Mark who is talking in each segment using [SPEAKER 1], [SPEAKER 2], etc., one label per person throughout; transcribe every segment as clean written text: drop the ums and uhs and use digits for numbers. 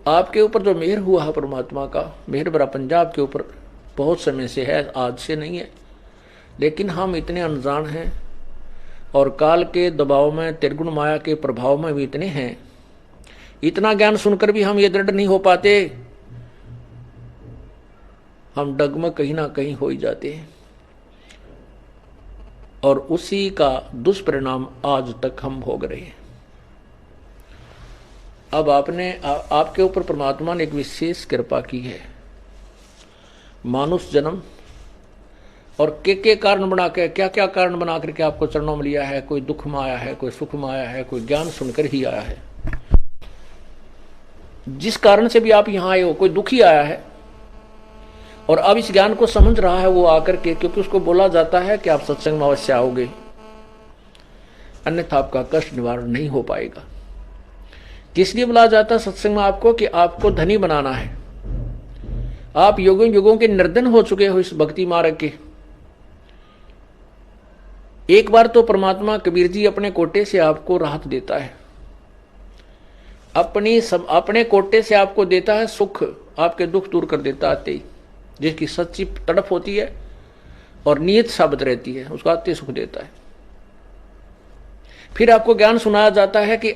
[SPEAKER 1] आपके ऊपर जो मेहर हुआ है परमात्मा का, मेहर भरा पंजाब के ऊपर बहुत समय से है, आज से नहीं है, लेकिन हम इतने अनजान हैं और काल के दबाव में, त्रिगुण माया के प्रभाव में भी इतने हैं, इतना ज्ञान सुनकर भी हम ये दृढ़ नहीं हो पाते, हम डगमग कहीं ना कहीं हो ही जाते हैं। और उसी का दुष्परिणाम आज तक हम भोग रहे हैं। अब आपके ऊपर परमात्मा ने एक विशेष कृपा की है, मानुष जन्म, और के कारण बना के, क्या क्या कारण बना करके आपको चरणों में लिया है। कोई दुख में आया है, कोई सुख में आया है, कोई ज्ञान सुनकर ही आया है। जिस कारण से भी आप यहां आए हो, कोई दुखी आया है और अब इस ज्ञान को समझ रहा है वो आकर के, क्योंकि उसको बोला जाता है कि आप सत्संग में अवश्य आओगे, अन्यथा आपका कष्ट निवारण नहीं हो पाएगा। किस लिए बुलाया जाता है सत्संग में आपको? कि आपको धनी बनाना है। आप युगों युगों के निर्धन हो चुके हो इस भक्ति मार्ग के। एक बार तो परमात्मा कबीर जी अपने कोटे से आपको राहत देता है, अपने कोटे से आपको देता है सुख, आपके दुख दूर कर देता आते ही, जिसकी सच्ची तड़प होती है और नियत साबित रहती है, उसको आते सुख देता है। फिर आपको ज्ञान सुनाया जाता है कि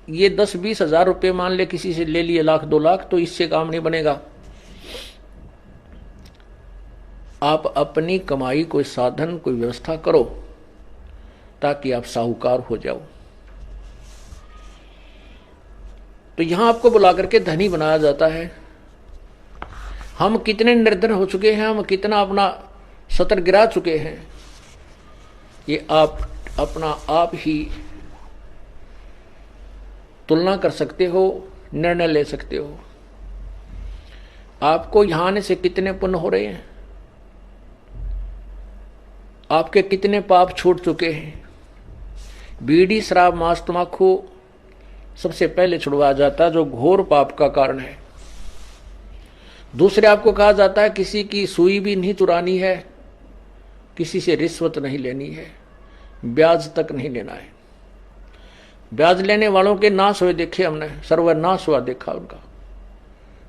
[SPEAKER 1] ये 10-20 हजार रुपये मान ले किसी से ले लिए, 1,00,000-2 लाख, तो इससे काम नहीं बनेगा। आप अपनी कमाई कोई साधन, कोई व्यवस्था करो ताकि आप साहूकार हो जाओ। तो यहां आपको बुला करके धनी बनाया जाता है। हम कितने निर्धन हो चुके हैं, हम कितना अपना सतर गिरा चुके हैं, ये आप अपना आप ही तुलना कर सकते हो, निर्णय ले सकते हो। आपको यहां आने से कितने पुण्य हो रहे हैं, आपके कितने पाप छूट चुके हैं। बीड़ी, शराब, मांस, तम्बाकू सबसे पहले छुड़वाया जाता है, जो घोर पाप का कारण है। दूसरे आपको कहा जाता है किसी की सुई भी नहीं चुरानी है, किसी से रिश्वत नहीं लेनी है, ब्याज तक नहीं लेना है। ब्याज लेने वालों के नाश हुए देखे हमने, सर्वनाश हुआ देखा उनका।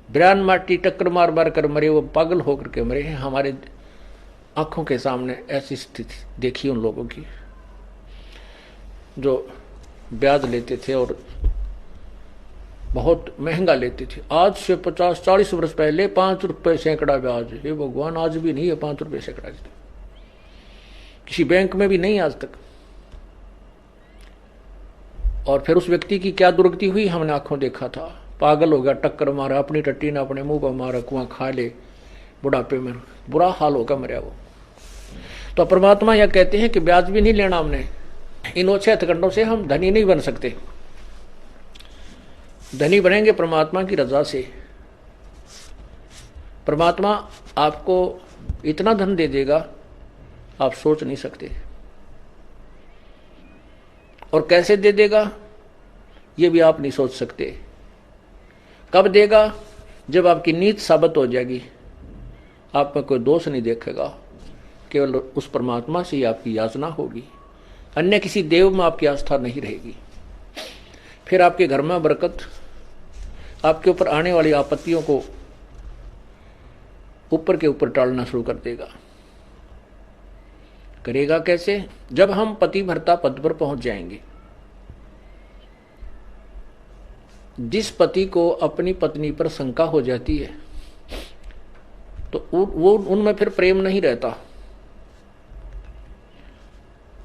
[SPEAKER 1] ब्रान माटी टक्कर मार मार कर मरे, वो पागल होकर के मरे हैं। हमारे आंखों के सामने ऐसी स्थिति देखी उन लोगों की जो ब्याज लेते थे और बहुत महंगा लेते थे। आज से 50-40 वर्ष पहले 5 रुपए सैकड़ा ब्याज, ये भगवान आज भी नहीं है 5 रुपए सैकड़ा, किसी बैंक में भी नहीं आज तक। और फिर उस व्यक्ति की क्या दुर्गति हुई हमने आंखों देखा था। पागल हो गया, टक्कर मारा, अपनी टट्टी ने अपने मुंह पर मारा, कुआं खा ले, बुढ़ापे में बुरा हाल होगा मरा वो। तो परमात्मा यह कहते हैं कि ब्याज भी नहीं लेना हमने, इन ओछे हथकंडों से हम धनी नहीं बन सकते। धनी बनेंगे परमात्मा की रजा से। परमात्मा आपको इतना धन दे देगा आप सोच नहीं सकते, और कैसे दे देगा ये भी आप नहीं सोच सकते। कब देगा? जब आपकी नीत साबित हो जाएगी, आप में कोई दोष नहीं देखेगा, केवल उस परमात्मा से ही आपकी याचना होगी, अन्य किसी देव में आपकी आस्था नहीं रहेगी। फिर आपके घर में बरकत, आपके ऊपर आने वाली आपत्तियों को ऊपर के ऊपर टालना शुरू कर देगा। करेगा कैसे? जब हम पतिव्रता पद पर पहुंच जाएंगे। जिस पति को अपनी पत्नी पर शंका हो जाती है तो वो उनमें फिर प्रेम नहीं रहता,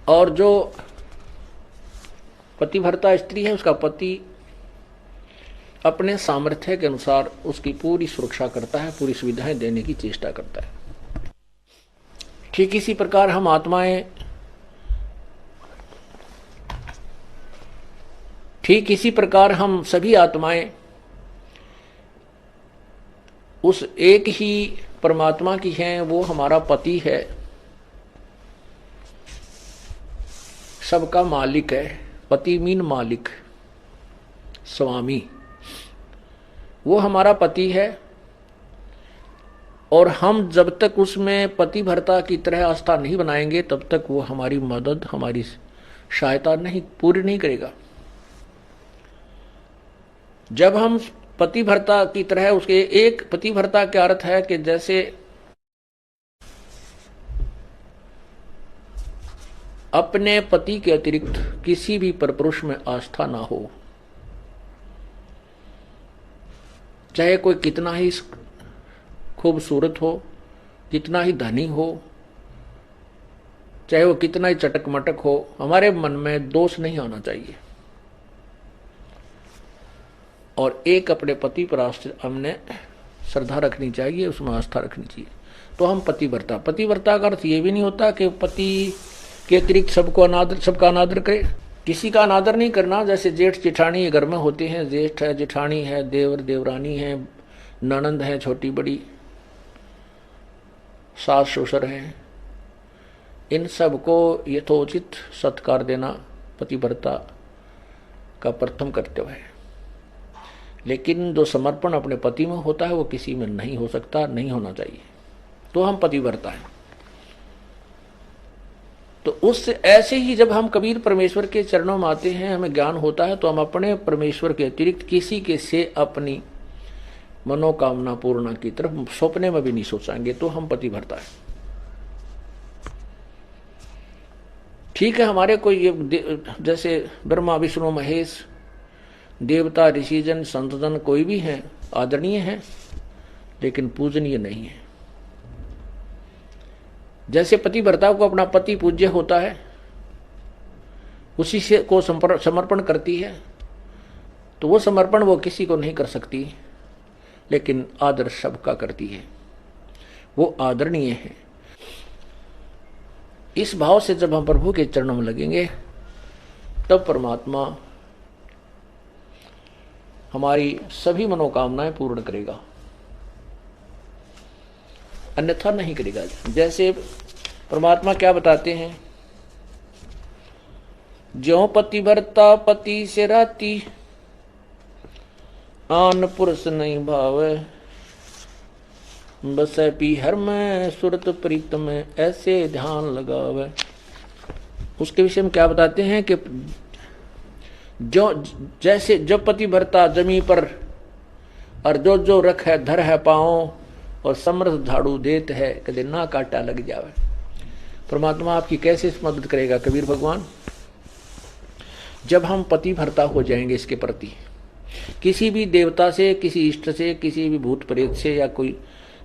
[SPEAKER 1] और जो पतिव्रता स्त्री है उसका पति अपने सामर्थ्य के अनुसार उसकी पूरी सुरक्षा करता है, पूरी सुविधाएं देने की चेष्टा करता है। ठीक इसी प्रकार हम आत्माएं, ठीक इसी प्रकार हम सभी आत्माएं उस एक ही परमात्मा की हैं, वो हमारा पति है, सबका मालिक है। पति मीन मालिक, स्वामी, वो हमारा पति है। और हम जब तक उसमें पतिव्रता की तरह आस्था नहीं बनाएंगे तब तक वो हमारी मदद, हमारी सहायता नहीं पूरी नहीं करेगा। जब हम पतिव्रता की तरह उसके एक पतिव्रता का अर्थ है कि जैसे अपने पति के अतिरिक्त किसी भी परपुरुष में आस्था ना हो, चाहे कोई कितना ही खूबसूरत हो, कितना ही धनी हो, चाहे वो कितना ही चटक मटक हो, हमारे मन में दोष नहीं आना चाहिए। और एक अपने पति पर हमने श्रद्धा रखनी चाहिए, उसमें आस्था रखनी चाहिए, तो हम पतिव्रता। पतिव्रता का अर्थ ये भी नहीं होता कि पति के अतिरिक्त सबका अनादर करे, किसी का अनादर नहीं करना। जैसे जेठ जेठानी घर में होते हैं, जेठ है, जेठानी है, देवर देवरानी है, ननंद है छोटी बड़ी, सास ससुर है, इन सबको यथोचित सत्कार देना पतिव्रता का प्रथम कर्तव्य है। लेकिन जो समर्पण अपने पति में होता है वो किसी में नहीं हो सकता, नहीं होना चाहिए, तो हम पतिव्रता हैं। तो उससे ऐसे ही जब हम कबीर परमेश्वर के चरणों में आते हैं, हमें ज्ञान होता है, तो हम अपने परमेश्वर के अतिरिक्त किसी के से अपनी मनोकामना पूर्ण की तरफ सपने में भी नहीं सोचेंगे, तो हम पतिव्रता है। ठीक है, हमारे कोई जैसे ब्रह्मा विष्णु महेश देवता ऋषिजन संतजन कोई भी हैं, आदरणीय हैं, लेकिन पूजनीय नहीं है। जैसे पतिव्रता को अपना पति पूज्य होता है, उसी से को समर्पण करती है, तो वो समर्पण वो किसी को नहीं कर सकती, लेकिन आदर सबका करती है, वो आदरणीय है। इस भाव से जब हम प्रभु के चरणों में लगेंगे, तब परमात्मा हमारी सभी मनोकामनाएं पूर्ण करेगा, अन्यथा नहीं करेगा। जैसे परमात्मा क्या बताते हैं, ज्यों पतिव्रता पति से राती, आन पुरुष नहीं भावे, बसे पी हर में सुरत प्रीत में, ऐसे ध्यान लगावे। उसके विषय में क्या बताते हैं कि जो जैसे जब पतिव्रता जमी पर और जो जो रख है धर है पाओ, और समर्थ झाड़ू देत है कदे ना काटा लग जावे। परमात्मा आपकी कैसे मदद करेगा कबीर भगवान? जब हम पतिव्रता हो जाएंगे इसके प्रति, किसी भी देवता से, किसी इष्ट से, किसी भी भूत प्रेत से या कोई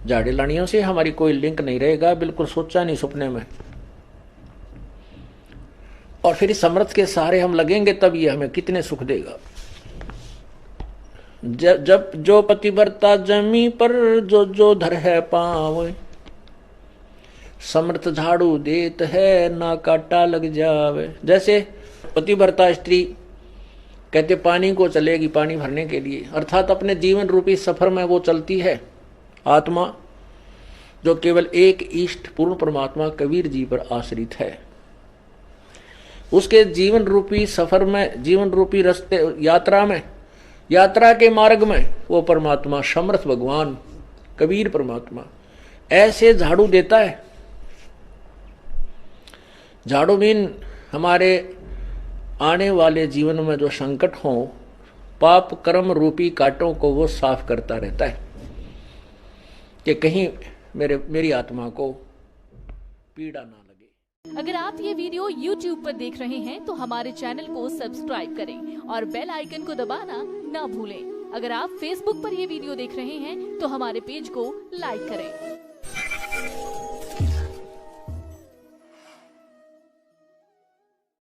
[SPEAKER 1] झाड़े लानियों से हमारी कोई लिंक नहीं रहेगा, बिल्कुल सोचा नहीं सपने में। और फिर इस समर्थ के सहारे हम लगेंगे, तब ये हमें कितने सुख देगा। जब जो पतिव्रता जमी पर जो जो धर है पाँव, समर्थ झाड़ू देत है ना काटा लग जावे। जैसे पतिव्रता स्त्री कहते पानी को चलेगी पानी भरने के लिए, अर्थात अपने जीवन रूपी सफर में वो चलती है आत्मा, जो केवल एक इष्ट पूर्ण परमात्मा कबीर जी पर आश्रित है। उसके जीवन रूपी सफर में, जीवन रूपी रास्ते यात्रा में, यात्रा के मार्ग में वो परमात्मा समर्थ भगवान कबीर परमात्मा ऐसे झाड़ू देता है। झाड़ू मीन हमारे आने वाले जीवन में जो संकट हो, पाप कर्म रूपी कांटों को वो साफ करता रहता है कि कहीं मेरी आत्मा को पीड़ा ना लगे।
[SPEAKER 2] अगर आप ये वीडियो YouTube पर देख रहे हैं तो हमारे चैनल को सब्सक्राइब करें और बेल आइकन को दबाना ना भूलें। अगर आप Facebook पर ये वीडियो देख रहे हैं तो हमारे पेज को लाइक करें।